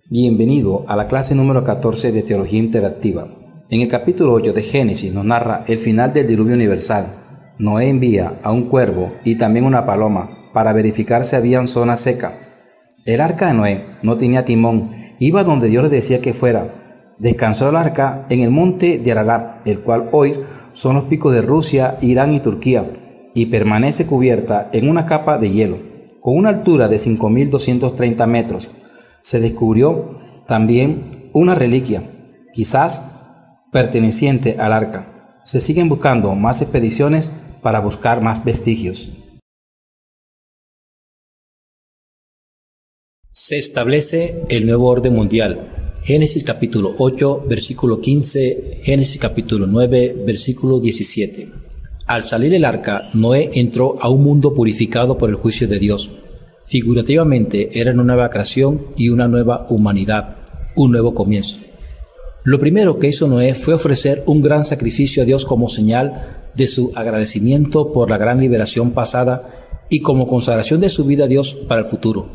Bienvenido a la clase número 14 de Teología Interactiva. En el capítulo 8 de Génesis nos narra el final del diluvio universal. Noé envía a un cuervo y también una paloma para verificar si había zona seca. El arca de Noé no tenía timón, iba donde Dios le decía que fuera. Descansó el arca en el monte de Ararat, el cual hoy son los picos de Rusia, Irán y Turquía, y permanece cubierta en una capa de hielo, con una altura de 5.230 metros. Se descubrió también una reliquia, quizás perteneciente al arca. Se siguen buscando más expediciones para buscar más vestigios. Se establece el nuevo orden mundial. Génesis capítulo 8, versículo 15, Génesis capítulo 9, versículo 17. Al salir el arca, Noé entró a un mundo purificado por el juicio de Dios. Figurativamente era una nueva creación y una nueva humanidad, un nuevo comienzo. Lo primero que hizo Noé fue ofrecer un gran sacrificio a Dios como señal de su agradecimiento por la gran liberación pasada y como consagración de su vida a Dios para el futuro.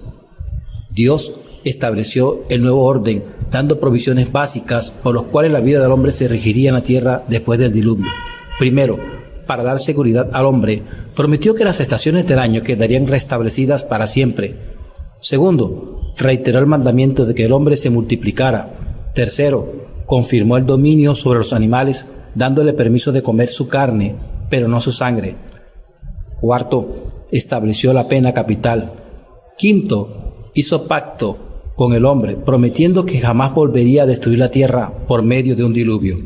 Dios estableció el nuevo orden, dando provisiones básicas por las cuales la vida del hombre se regiría en la tierra después del diluvio. Primero, para dar seguridad al hombre, prometió que las estaciones del año quedarían restablecidas para siempre. Segundo, reiteró el mandamiento de que el hombre se multiplicara. Tercero, confirmó el dominio sobre los animales, dándole permiso de comer su carne, pero no su sangre. Cuarto, estableció la pena capital. Quinto, hizo pacto con el hombre, prometiendo que jamás volvería a destruir la tierra por medio de un diluvio.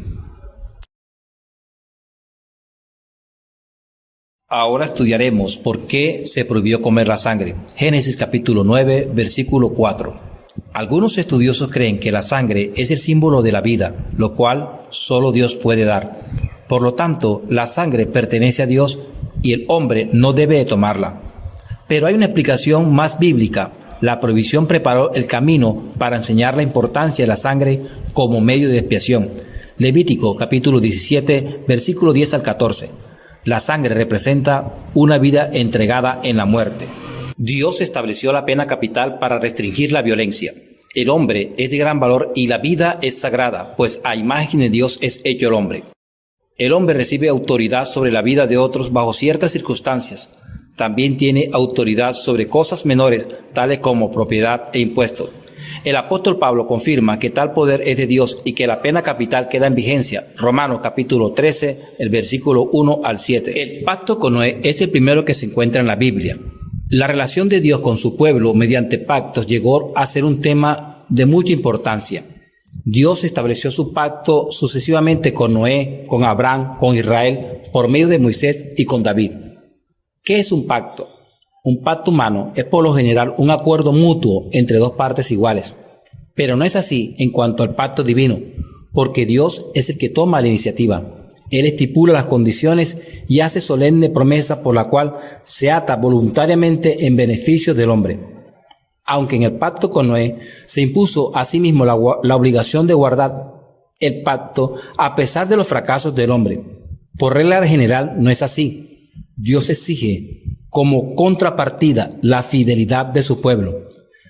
Ahora estudiaremos por qué se prohibió comer la sangre. Génesis capítulo 9, versículo 4. Algunos estudiosos creen que la sangre es el símbolo de la vida, lo cual solo Dios puede dar. Por lo tanto, la sangre pertenece a Dios y el hombre no debe de tomarla. Pero hay una explicación más bíblica. La prohibición preparó el camino para enseñar la importancia de la sangre como medio de expiación. Levítico capítulo 17, versículo 10 al 14. La sangre representa una vida entregada en la muerte. Dios estableció la pena capital para restringir la violencia. El hombre es de gran valor y la vida es sagrada, pues a imagen de Dios es hecho el hombre. El hombre recibe autoridad sobre la vida de otros bajo ciertas circunstancias. También tiene autoridad sobre cosas menores, tales como propiedad e impuestos. El apóstol Pablo confirma que tal poder es de Dios y que la pena capital queda en vigencia. Romanos capítulo 13, el versículo 1 al 7. El pacto con Noé es el primero que se encuentra en la Biblia. La relación de Dios con su pueblo mediante pactos llegó a ser un tema de mucha importancia. Dios estableció su pacto sucesivamente con Noé, con Abraham, con Israel, por medio de Moisés y con David. ¿Qué es un pacto? Un pacto humano es por lo general un acuerdo mutuo entre dos partes iguales, pero no es así en cuanto al pacto divino, porque Dios es el que toma la iniciativa. Él estipula las condiciones y hace solemne promesa por la cual se ata voluntariamente en beneficio del hombre. Aunque en el pacto con Noé se impuso a sí mismo la obligación de guardar el pacto a pesar de los fracasos del hombre. Por regla general no es así. Dios exige como contrapartida la fidelidad de su pueblo.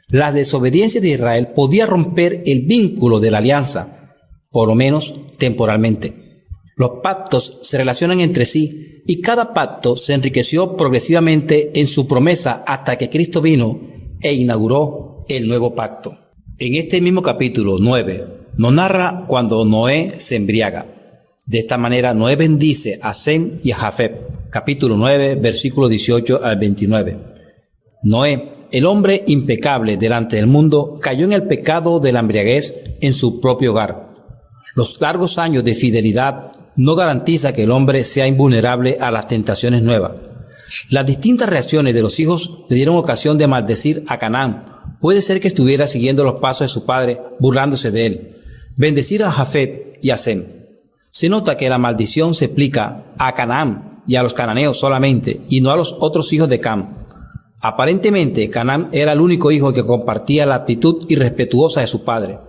La desobediencia de Israel podía romper el vínculo de la alianza, por lo menos temporalmente. Los pactos se relacionan entre sí y cada pacto se enriqueció progresivamente en su promesa hasta que Cristo vino e inauguró el nuevo pacto. En este mismo capítulo 9 nos narra cuando Noé se embriaga. De esta manera Noé bendice a Sem y a Jafet. Capítulo 9, versículo 18 al 29. Noé, el hombre impecable delante del mundo, cayó en el pecado de la embriaguez en su propio hogar. Los largos años de fidelidad no garantiza que el hombre sea invulnerable a las tentaciones nuevas. Las distintas reacciones de los hijos le dieron ocasión de maldecir a Canaán. Puede ser que estuviera siguiendo los pasos de su padre, burlándose de él. Bendecir a Jafet y a Sem. Se nota que la maldición se aplica a Canaán y a los cananeos solamente, y no a los otros hijos de Cam. Aparentemente, Canaán era el único hijo que compartía la actitud irrespetuosa de su padre.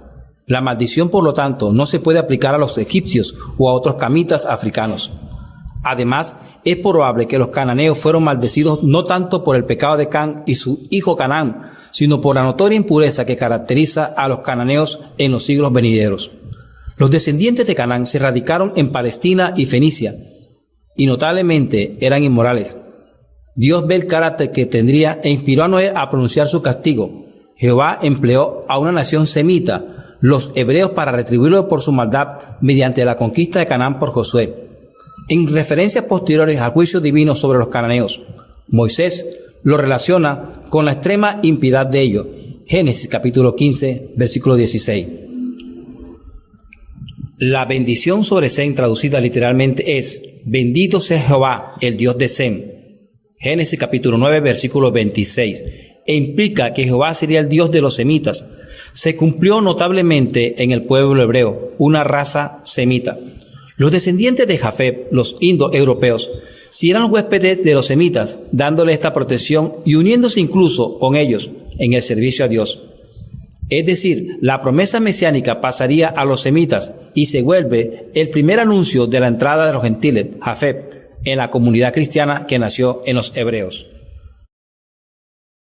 La maldición, por lo tanto, no se puede aplicar a los egipcios o a otros camitas africanos. Además, es probable que los cananeos fueron maldecidos no tanto por el pecado de Cam y su hijo Canaán, sino por la notoria impureza que caracteriza a los cananeos en los siglos venideros. Los descendientes de Canaán se radicaron en Palestina y Fenicia, y notablemente eran inmorales. Dios ve el carácter que tendría e inspiró a Noé a pronunciar su castigo. Jehová empleó a una nación semita, los hebreos, para retribuirlo por su maldad mediante la conquista de Canaán por Josué. En referencias posteriores al juicio divino sobre los cananeos, Moisés lo relaciona con la extrema impiedad de ellos. Génesis capítulo 15, versículo 16. La bendición sobre Sem, traducida literalmente, es: bendito sea Jehová, el Dios de Sem. Génesis capítulo 9, versículo 26. E implica que Jehová sería el Dios de los semitas. Se cumplió notablemente en el pueblo hebreo, una raza semita. Los descendientes de Jafet, los indoeuropeos, si eran huéspedes de los semitas, dándole esta protección y uniéndose incluso con ellos en el servicio a Dios. Es decir, la promesa mesiánica pasaría a los semitas y se vuelve el primer anuncio de la entrada de los gentiles, Jafet, en la comunidad cristiana que nació en los hebreos.